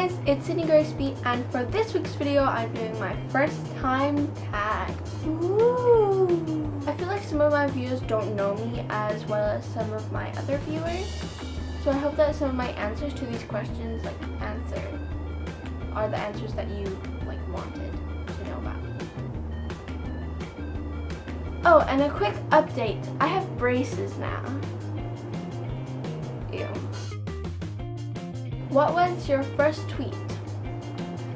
guys, it's sidneygraceb, and for this week's video I'm doing my first time tag. Ooh. I feel like some of my viewers don't know me as well as some of my other viewers, so I hope that some of my answers to these questions are the answers that you wanted to know about. Oh, and a quick update, I have braces now. Ew. What was your first tweet?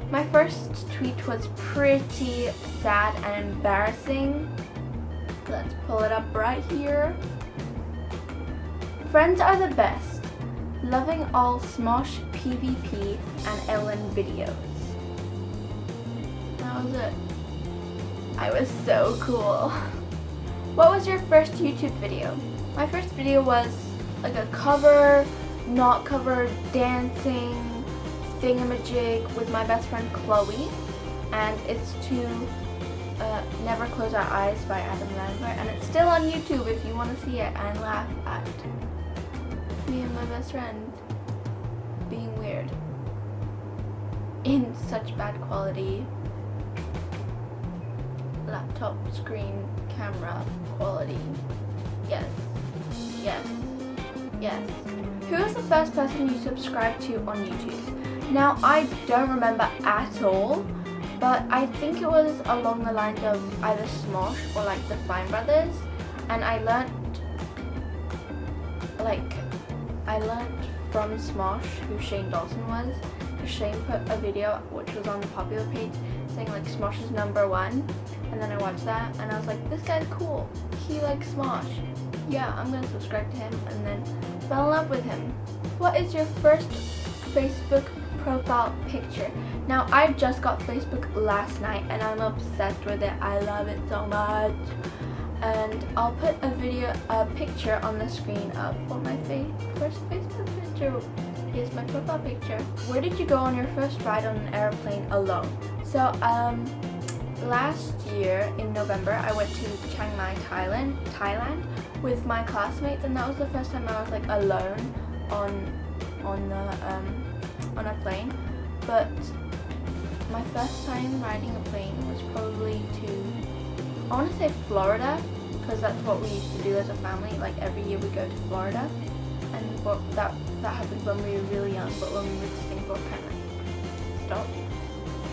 My first tweet was pretty sad and embarrassing. Let's pull it up right here. Friends are the best. Loving all Smosh, PvP, and Ellen videos. That was it. I was so cool. What was your first YouTube video? My first video was like a cover, not covered, dancing thingamajig with my best friend Chloe, and it's to Never Close Our Eyes by Adam Lambert, and it's still on YouTube if you want to see it and laugh at me and my best friend being weird in such bad quality laptop screen camera quality. Yes, yes, yes. Who was the first person you subscribed to on YouTube? Now, I don't remember at all, but I think it was along the lines of either Smosh or the Fine Brothers, and I learnt from Smosh who Shane Dawson was, because Shane put a video which was on the popular page saying Smosh is #1, and then I watched that and I was like, this guy's cool, he likes Smosh, yeah, I'm gonna subscribe to him, and then fell in love with him. What is your first Facebook profile picture? Now, I just got Facebook last night and I'm obsessed with it. I love it so much. And I'll put a picture on the screen of what my first Facebook picture is. My profile picture. Where did you go on your first ride on an airplane alone? So, last year in November, I went to Chiang Mai, Thailand with my classmates, and that was the first time I was alone on a plane. But my first time riding a plane was probably I want to say Florida, because that's what we used to do as a family. Every year we go to Florida, and that happened when we were really young, but when we moved to Singapore, kind of stopped.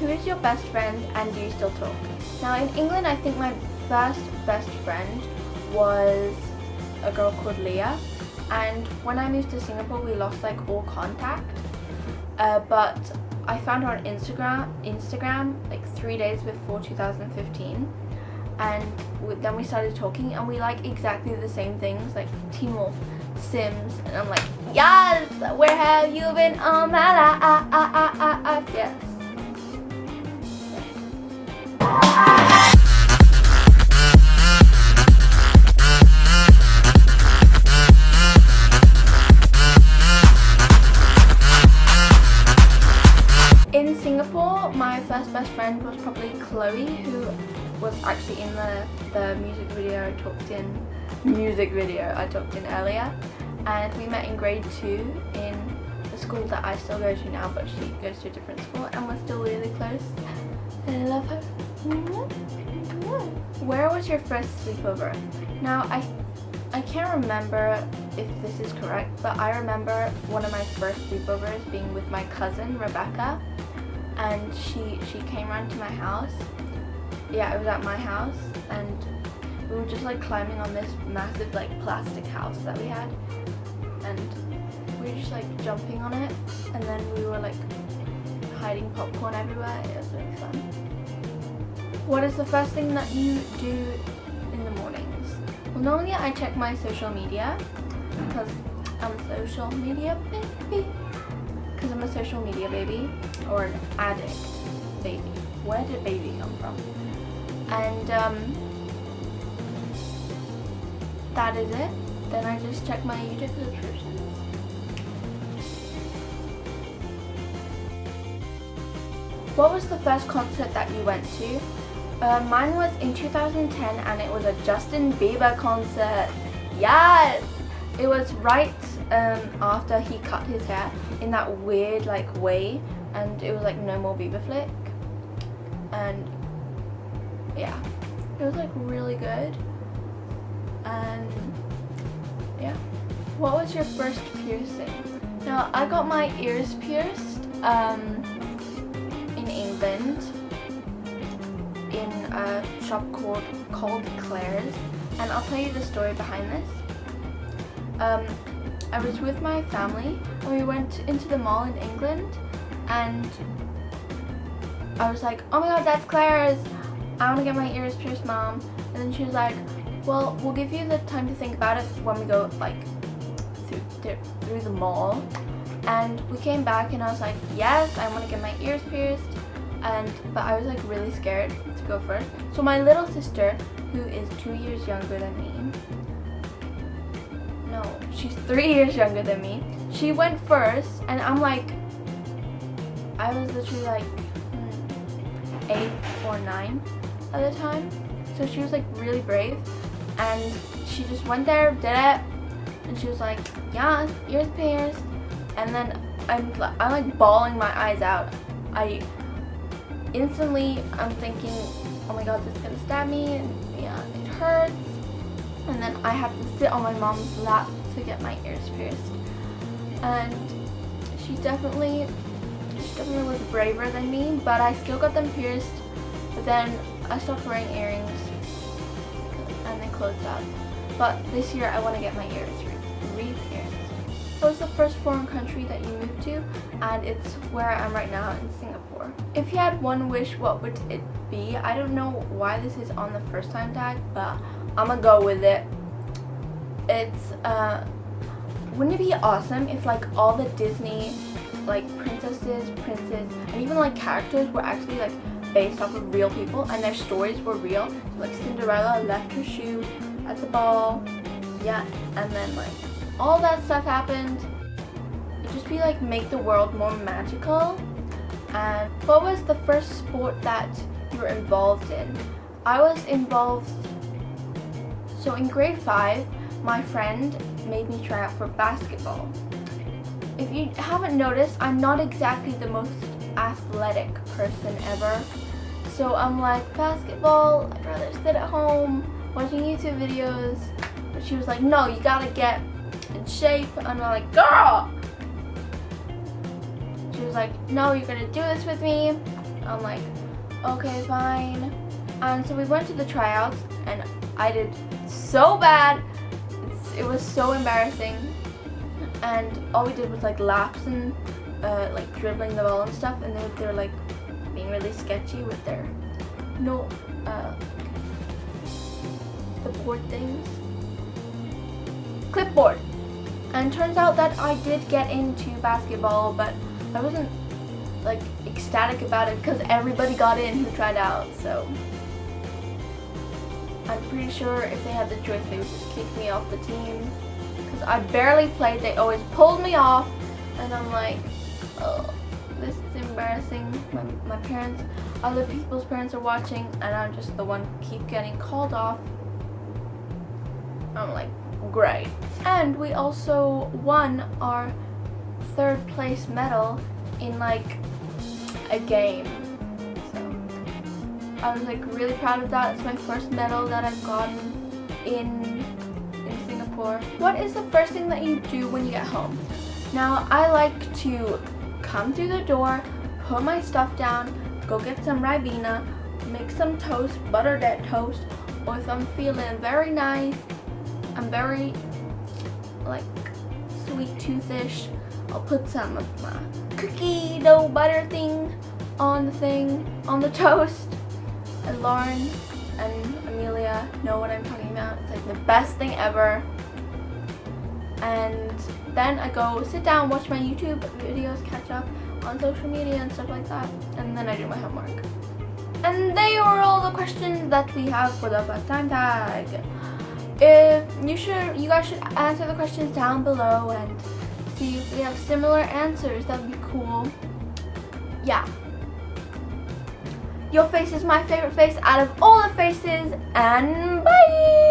Who is your best friend, and do you still talk? Now, in England, I think my first best friend was a girl called Leah, and when I moved to Singapore, we lost all contact. But I found her on Instagram 3 days before 2015, and then we started talking, and we like exactly the same things, like Teen Wolf, Sims, and I'm like, yes, where have you been all my life? Yes. In Singapore, my first best friend was probably Chloe, who was actually in the music video I talked in earlier, and we met in grade 2 in the school that I still go to now, but she goes to a different school, and we're still really close, and I love her. Where was your first sleepover? Now, I can't remember if this is correct, but I remember one of my first sleepovers being with my cousin Rebecca, and she came around to my house. Yeah, it was at my house, and we were just climbing on this massive plastic house that we had, and we were just jumping on it, and then we were hiding popcorn everywhere. It was really fun. What is the first thing that you do in the mornings? Well, normally I check my social media, because I'm a social media baby, or an addict baby. Where did baby come from? And that is it. Then I just check my YouTube subscriptions. What was the first concert that you went to? Mine was in 2010, and it was a Justin Bieber concert. Yes! It was right after he cut his hair in that weird like way, and it was like no more Beaver Flick, and yeah, it was like really good. And yeah. What was your first piercing? Now, I got my ears pierced in England in a shop called Claire's, and I'll tell you the story behind this. I was with my family and we went into the mall in England, and I was like, oh my god, that's Claire's, I want to get my ears pierced, Mom. And then she was like, well, we'll give you the time to think about it when we go like through the mall. And we came back and I was like, yes, I want to get my ears pierced, but I was like really scared to go first. So my little sister, who is 2 years younger than me, no, she's 3 years younger than me, she went first, and I'm like, I was literally like 8 or 9 at the time, so she was like really brave, and she just went there, did it, and she was like, yeah, ears pierced. And then I'm like bawling my eyes out. I'm thinking, oh my god, this is gonna stab me, and yeah, it hurts. And then I have to sit on my mom's lap to get my ears pierced. And she definitely was braver than me, but I still got them pierced. But then I stopped wearing earrings and they closed up. But this year I want to get my ears re-pierced. What was the first foreign country that you moved to? And it's where I am right now, in Singapore. If you had one wish, what would it be? I don't know why this is on the first time tag, but I'm gonna go with it. It's wouldn't it be awesome if like all the Disney like princesses, princes, and even like characters were actually like based off of real people and their stories were real? So, like Cinderella left her shoe at the ball, yeah, and then like all that stuff happened. It'd just be like make the world more magical. And what was the first sport that you were involved in? I was involved, so in grade 5, my friend made me try out for basketball. If you haven't noticed, I'm not exactly the most athletic person ever. So I'm like, basketball, I'd rather sit at home watching YouTube videos. But she was like, no, you gotta get in shape. And I'm like, girl! She was like, no, you're gonna do this with me. I'm like, okay, fine. And so we went to the tryouts and I did so bad. It was so embarrassing. And all we did was like laps and like dribbling the ball and stuff, and they were like being really sketchy with their the board things, clipboard. And turns out that I did get into basketball, but I wasn't like ecstatic about it because everybody got in who tried out. So I'm pretty sure if they had the choice, they would just kick me off the team because I barely played. They always pulled me off, and I'm like, oh, this is embarrassing. My parents, other people's parents are watching, and I'm just the one keep getting called off. I'm like, great. And we also won our 3rd place medal in like a game. I was like really proud of that. It's my first medal that I've gotten in Singapore. What is the first thing that you do when you get home? Now, I like to come through the door, put my stuff down, go get some Ribena, make some toast, butter that toast, or if I'm feeling very nice, I'm very like sweet toothish, I'll put some of my cookie dough butter thing on the toast. And Lauren and Amelia know what I'm talking about. It's like the best thing ever. And then I go sit down, watch my YouTube videos, catch up on social media and stuff like that. And then I do my homework. And they are all the questions that we have for the first time tag. You guys should answer the questions down below and see if we have similar answers. That'd be cool. Yeah. Your face is my favorite face out of all the faces, and bye!